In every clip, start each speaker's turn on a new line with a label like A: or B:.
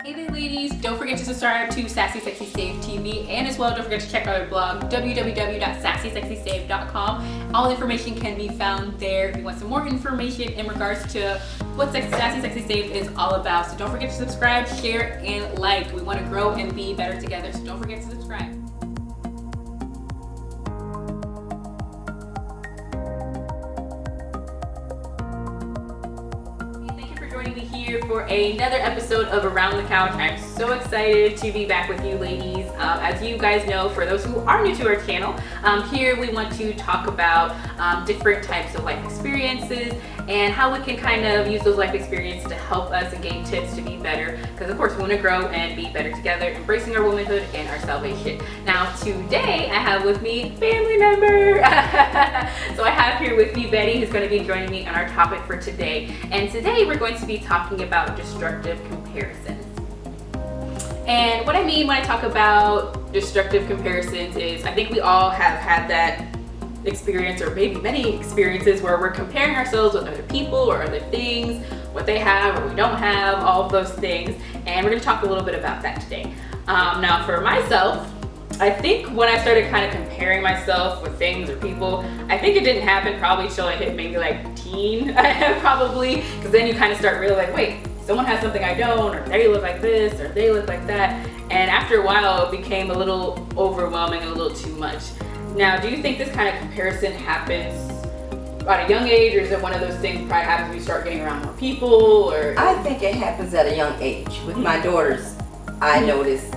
A: Hey there ladies, don't forget to subscribe to Sassy Sexy Save TV, and as well don't forget to check out our blog www.sassysexysave.com. All information can be found there if you want some more information in regards to what Sassy Sexy Save is all about. So don't forget to subscribe, share, and like. We want to grow and be better together, so don't forget to subscribe. Joining me here for another episode of Around the Couch. I'm so excited to be back with you ladies. As you guys know, for those who are new to our channel, here we want to talk about different types of life experiences and how we can kind of use those life experiences to help us and gain tips to be better, because of course we want to grow and be better together, embracing our womanhood and our salvation. Now today I have with me family member. So I have here with me Betty, who's going to be joining me on our topic for today. And today we're going to be talking about destructive comparisons. And what I mean when I talk about destructive comparisons is I think we all have had that experience, or maybe many experiences, where we're comparing ourselves with other people or other things, what they have or we don't have, all of those things. And we're going to talk a little bit about that today. Now for myself, I think when I started kind of comparing myself with things or people, I think it didn't happen probably till I hit maybe like teen, probably, because then you kind of start really like, wait, someone has something I don't, or they look like this, or they look like that. And after a while, it became a little overwhelming and a little too much. Now, do you think this kind of comparison happens at a young age, or is it one of those things probably happens when you start getting around more people? Or
B: I think it happens at a young age. With my daughters, I noticed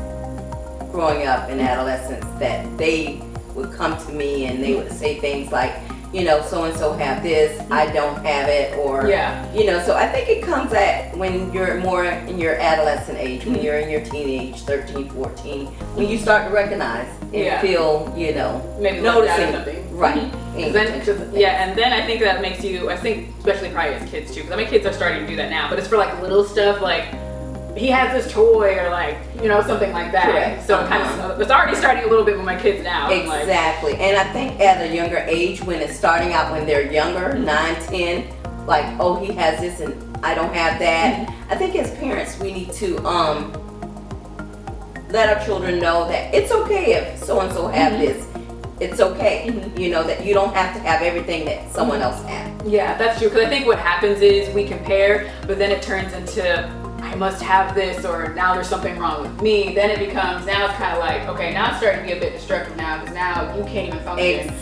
B: growing up in adolescence that they would come to me and they would say things like, you know, so and so have this, I don't have it, or you know. So I think it comes at when you're more in your adolescent age, when you're in your teenage, 13, 14, when you start to recognize and feel, you know,
A: maybe
B: noticing
A: something,
B: right?
A: And then I think that makes you, I think especially probably as kids too, because I mean kids are starting to do that now, but it's for like little stuff like he has this toy, or like, you know, something like that.
B: Correct.
A: So kind of, it's already starting a little bit with my kids now.
B: Exactly. And I think at a younger age, when it's starting out, when they're younger, 9, 10, like, oh, he has this and I don't have that. I think as parents, we need to let our children know that it's okay if so-and-so have this. It's okay, you know, that you don't have to have everything that someone else has.
A: Yeah, that's true. Because I think what happens is we compare, but then it turns into, I must have this, or now there's something wrong with me. Then it becomes, now it's kind of like, okay, now it's starting to be a bit destructive now, because now you can't even function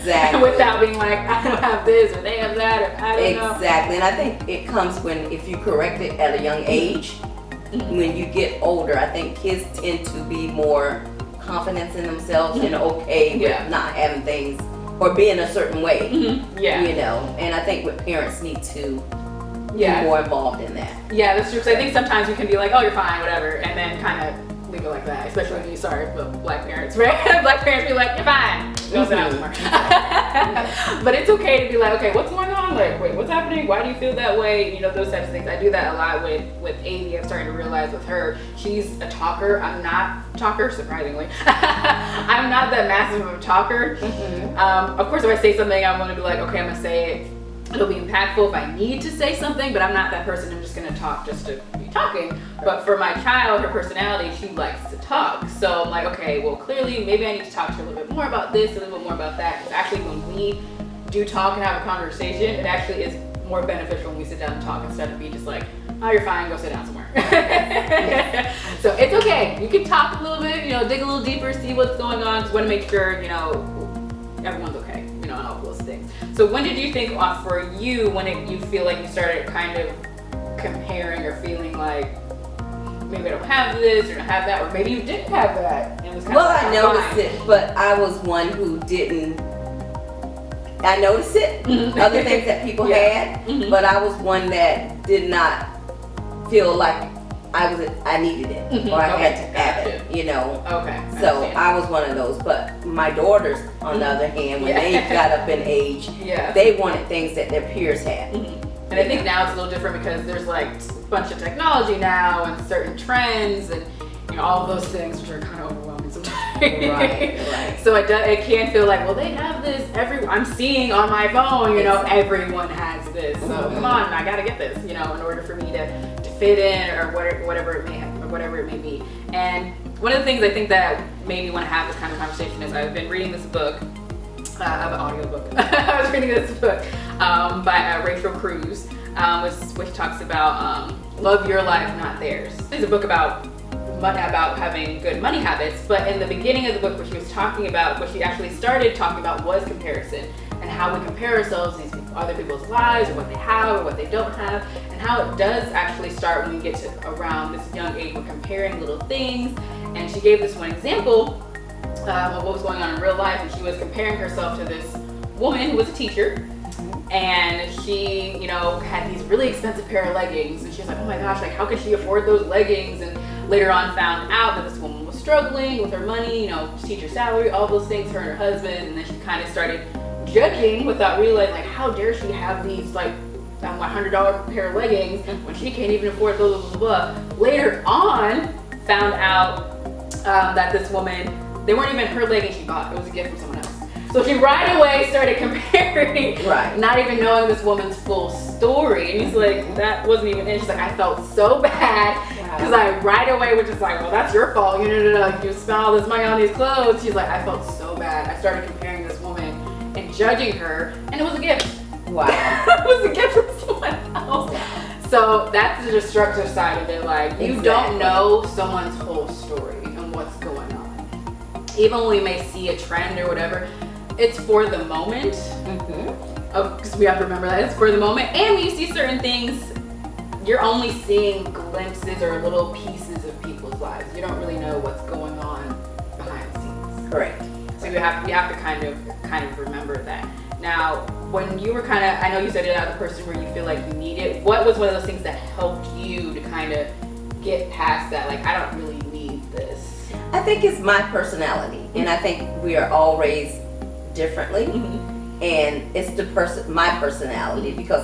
A: without being like, I don't have this, or they have that, or I don't know.
B: Exactly, and I think it comes when, if you correct it at a young age, when you get older, I think kids tend to be more confident in themselves and okay with not having things, or being a certain way, you know. And I think what parents need to be more involved in that.
A: Yeah, that's true. Because I think sometimes we can be like, oh, you're fine, whatever, and then kind of leave it like that. Especially when you start with black parents, right? Black parents be like, you're fine, go sit down somewhere. But it's okay to be like, okay, what's going on? Like, wait, what's happening? Why do you feel that way? You know, those types of things. I do that a lot with Amy. I'm starting to realize with her, she's a talker. I'm not a talker, surprisingly. I'm not that massive of a talker. Of course, if I say something, I want to be like, okay, I'm gonna say it. It'll be impactful if I need to say something, but I'm not that person. I'm just going to talk just to be talking. But for my child, her personality, she likes to talk. So I'm like, okay, well, clearly maybe I need to talk to her a little bit more about this, a little bit more about that. Because actually when we do talk and have a conversation, it actually is more beneficial when we sit down and talk, instead of me just like, oh, you're fine, go sit down somewhere. So it's okay. You can talk a little bit, you know, dig a little deeper, see what's going on. Just want to make sure, you know, everyone's okay, you know, and all those things. So when did you think, for you, when you feel like you started kind of comparing or feeling like, maybe I don't have this or don't have that, or maybe you didn't have that? And it was kind
B: I noticed it, but I was one who didn't. I noticed it, other things that people had, but I was one that did not feel like I needed it, or I had to have it, you know. So I was one of those. But my daughters, on the other hand, when they got up in age, they wanted things that their peers had.
A: And I think now it's a little different, because there's like a bunch of technology now and certain trends and, you know, all of those things, which are kind of overwhelming sometimes. Right. So it can feel like, well, they have this. I'm seeing on my phone, you know, everyone has this. So come on, I gotta get this, you know, in order for me to fit in, or whatever it may have or whatever it may be. And one of the things I think that made me want to have this kind of conversation is I've been reading this book. I have an audio book. I was reading this book by Rachel Cruz, which talks about love your life, not theirs. It's a book about having good money habits, but in the beginning of the book, what she was talking about, what she actually started talking about was comparison, and how we compare ourselves to these other people's lives, or what they have or what they don't have, and how it does actually start when we get to around this young age. We're comparing little things, and she gave this one example of what was going on in real life, and she was comparing herself to this woman who was a teacher, and she, you know, had these really expensive pair of leggings, and she was like, oh my gosh, like how could she afford those leggings? And later on found out that this woman was struggling with her money, you know, teacher salary, all those things, her and her husband, and then she kind of started judging without realizing, like, how dare she have these like $100 pair of leggings when she can't even afford blah, blah, blah, blah. Later on found out that this woman, they weren't even her leggings she bought, it was a gift from someone else. So she right away started comparing,
B: Right.
A: not even knowing this woman's full story. And he's like, that wasn't even it. She's like, I felt so bad because I right away was just like, well, that's your fault. You spent all this money on these clothes. She's like, I felt so bad. I started comparing this woman and judging her, and it was a gift.
B: Wow.
A: It was a gift from someone else. So that's the destructive side of it. Like, you don't know someone's whole story and what's going on. Even when we may see a trend or whatever, it's for the moment. Because we have to remember that it's for the moment. And when you see certain things, you're only seeing glimpses or little pieces of people's lives. You don't really know what's going on behind the scenes.
B: Correct.
A: So you have to kind of remember that. Now, when you were I know you said you're not the person where you feel like you need it. What was one of those things that helped you to kind of get past that? Like, I don't really need this.
B: I think it's my personality, and I think we are all raised differently, and it's my personality, because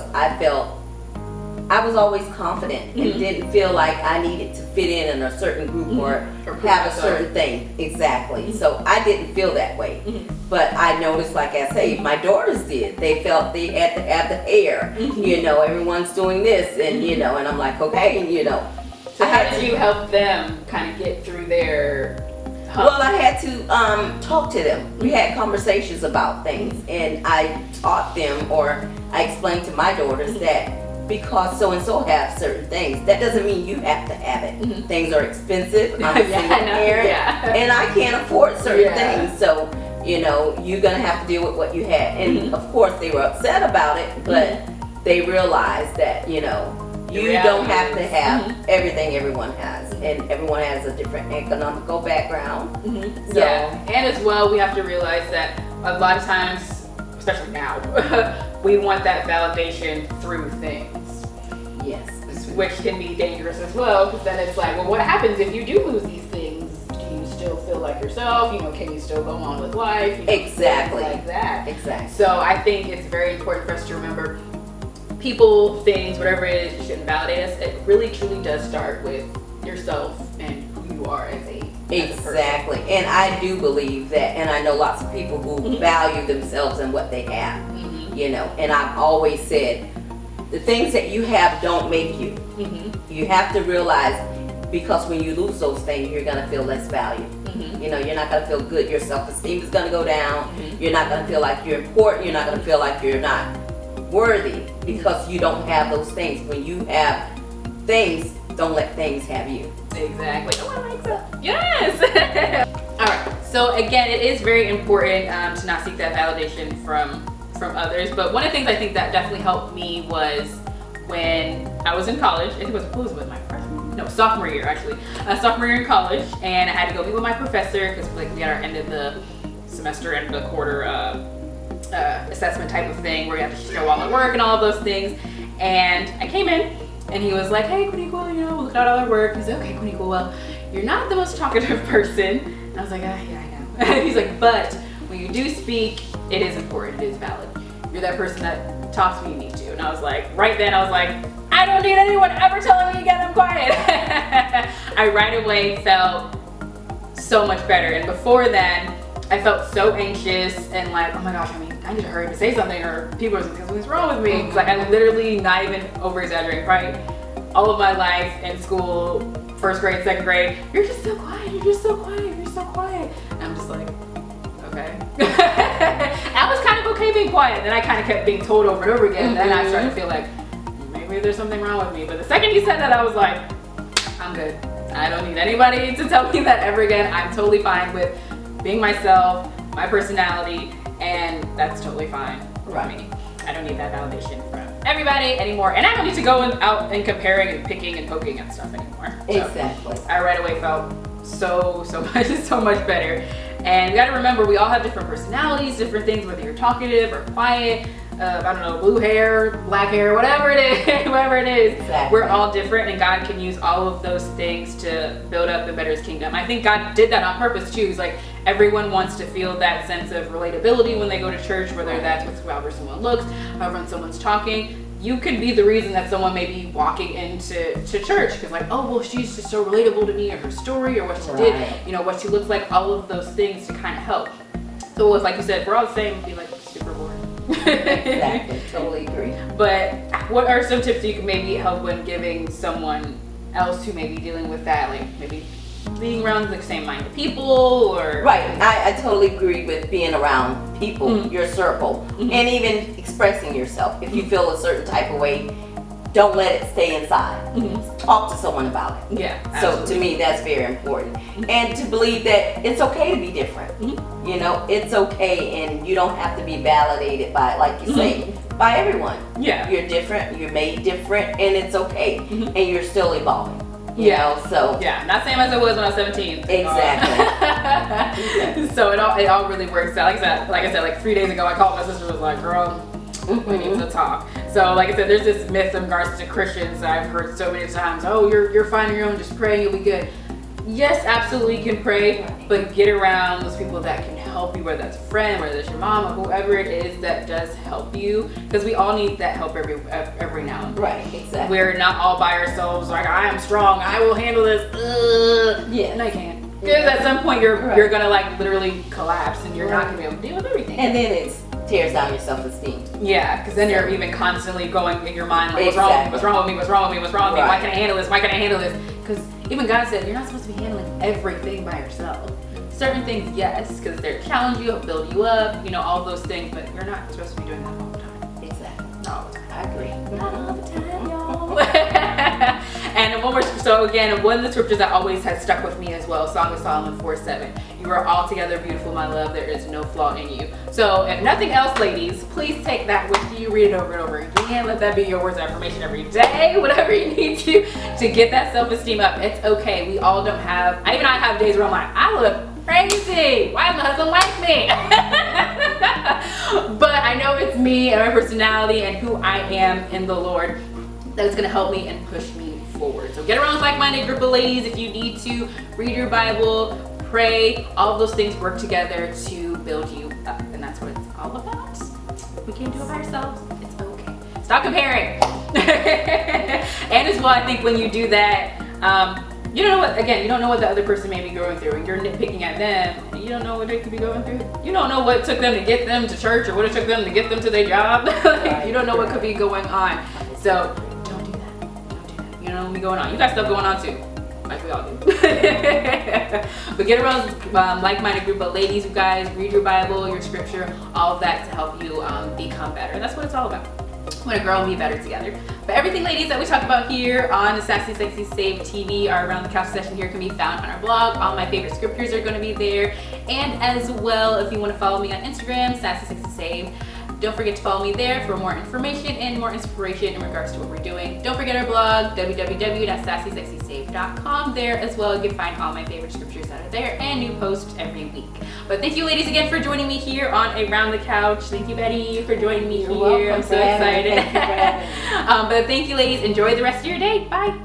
B: I was always confident and didn't feel like I needed to fit in a certain group or have a certain thing. Exactly. So I didn't feel that way. But I noticed, like I say, my daughters did. They felt they had to have the hair. You know, everyone's doing this, and you know, and I'm like, okay, you know.
A: So how did you help them kind of get through their hump?
B: Well, I had to talk to them. We had conversations about things, and I taught them, or I explained to my daughters that because so and so have certain things, that doesn't mean you have to have it. Things are expensive. I'm a single parent, and I can't afford certain things. So, you know, you're gonna have to deal with what you had. And of course, they were upset about it, but they realized that, you know, you don't have to have everything everyone has, and everyone has a different economical background. So,
A: and as well, we have to realize that a lot of times, especially now, we want that validation through things.
B: Yes.
A: Which can be dangerous as well, because then it's like, well, what happens if you do lose these things? Do you still feel like yourself? You know, can you still go on with life? You know,
B: Exactly.
A: like that.
B: Exactly.
A: So I think it's very important for us to remember, people, things, whatever it is, you shouldn't validate us. It really truly does start with yourself and who you are as a person.
B: Exactly. And I do believe that, and I know lots of people who value themselves and what they have. You know, and I've always said, the things that you have don't make you. You have to realize, because when you lose those things, you're gonna feel less value. You know, you're not gonna feel good. Your self-esteem is gonna go down. You're not gonna feel like you're important. You're not gonna feel like you're not worthy, because you don't have those things. When you have things, don't let things have you.
A: Exactly. Oh, I like that. Yes. All right. So again, it is very important to not seek that validation from others. But one of the things I think that definitely helped me was when I was in college. I think it was my sophomore year actually. Sophomore year in college, and I had to go meet with my professor because like we had our end of the semester, end of the quarter assessment type of thing where you have to show all the work and all of those things. And I came in, and he was like, "Hey, Quiniqua, you know, look at all our work." He's like, "Okay, Quiniqua, well, you're not the most talkative person." And I was like, "Yeah, I know." He's like, "But when you do speak, it is important. It is valid. You're that person that talks when you need to." And I was like, right then, I was like, I don't need anyone ever telling me again I'm quiet. I right away felt so much better. And before then, I felt so anxious and like, oh my gosh, I need to hurry up and say something, or people are going to say something's wrong with me. Like, I literally, not even over exaggerating, probably all of my life in school first grade, second grade, you're just so quiet, you're just so quiet, you're so quiet. And I'm just like, okay. I was kind of okay being quiet. Then I kind of kept being told over and over again. And then I started to feel like, maybe there's something wrong with me. But the second he said that, I was like, I'm good. I don't need anybody to tell me that ever again. I'm totally fine with being myself, my personality, and that's totally fine for me. I don't need that validation from everybody anymore. And I don't need to go out and comparing and picking and poking at stuff anymore. So
B: Exactly.
A: I right away felt so much better. And you gotta remember, we all have different personalities, different things, whether you're talkative or quiet, I don't know, blue hair, black hair, whatever it is, whatever it is.
B: Exactly.
A: We're all different, and God can use all of those things to build up and better his kingdom. I think God did that on purpose too. It's like everyone wants to feel that sense of relatability when they go to church, whether that's with however someone looks, however someone's talking. You could be the reason that someone may be walking into church because like, oh, well, she's just so relatable to me, or her story, or what she did, you know, what she looks like, all of those things to kind of help. So it was like you said, if we're all the same, it'd be like super boring.
B: Exactly, totally agree.
A: But what are some tips you can maybe help when giving someone else who may be dealing with that, like maybe being around the same-minded people, or
B: Right, I totally agree with being around people, your circle, and even expressing yourself. If you feel a certain type of way, don't let it stay inside. Talk to someone about it.
A: Yeah,
B: So
A: absolutely.
B: to me, that's very important. And to believe that it's okay to be different. You know, it's okay, and you don't have to be validated by, like you say, by everyone.
A: Yeah.
B: You're different, you're made different, and it's okay. And you're still evolving. You know, so
A: yeah, not same as it was when I was 17.
B: Exactly.
A: So it all really works out. Like I said, like 3 days ago, I called my sister, was like, girl, we need to talk. So like I said, there's this myth in regards to Christians that I've heard so many times. Oh, you're fine on your own, just pray and you'll be good. Yes, absolutely, you can pray, but get around those people that can help you, whether that's a friend, whether it's your mom, or whoever it is that does help you, because we all need that help every now and then.
B: Right, exactly.
A: We're not all by ourselves, like, I am strong, I will handle this.
B: Yeah.
A: No, you can't. Because at some point you're gonna like literally collapse, and you're not gonna be able to deal with everything.
B: And then it tears down your self-esteem.
A: Yeah, because then you're even constantly going in your mind like, what's wrong with me, what's wrong with me, what's wrong with me, what's wrong with me, why can't I handle this, why can't I handle this? Because even God said you're not supposed to be handling everything by yourself. Certain things, yes, because they're challenge you, build you up, you know, all those things, but you're not supposed to be doing that all the time.
B: Exactly.
A: Not all the time.
B: I agree.
A: Not all the time, y'all. And one more, so again, one of the scriptures that always has stuck with me as well, Song of Solomon 4:7. You are altogether beautiful, my love. There is no flaw in you. So if nothing else, ladies, please take that with you. Read it over and over again. Let that be your words of affirmation every day, whatever you need to get that self-esteem up. It's okay. We all don't have, I have days where I'm like, I look crazy. Why does my husband like me? But I know it's me and my personality and who I am in the Lord that is going to help me and push me forward. So get around with like-minded group of ladies if you need to. Read your Bible, pray. All of those things work together to build you up, and that's what it's all about. If we can't do it by ourselves, it's okay. Stop comparing. And as well, I think when you do that, you don't know what the other person may be going through, and you're nitpicking at them, and you don't know what they could be going through. You don't know what took them to get them to church, or what it took them to get them to their job. You don't know what could be going on. So don't do that. Don't do that. You know what be going on. You got stuff going on too, like we all do. But get around like-minded group of ladies, you guys. Read your Bible, your scripture, all of that to help you become better. That's what it's all about. Want to grow and be better together. But everything, ladies, that we talk about here on the Sassy Sexy Saved TV, our Around the Couch session here, can be found on our blog. All my favorite scriptures are going to be there. And as well, if you want to follow me on Instagram, Sassy Sexy Saved, don't forget to follow me there for more information and more inspiration in regards to what we're doing. Don't forget our blog, www.sassysexysaved.com. There as well, you can find all my favorite scriptures that are there and new posts every week. But thank you, ladies, again for joining me here on Around the Couch. Thank you, Betty, for joining me here.
B: Welcome.
A: I'm so excited.
B: Thank you for having me.
A: But thank you, ladies. Enjoy the rest of your day. Bye.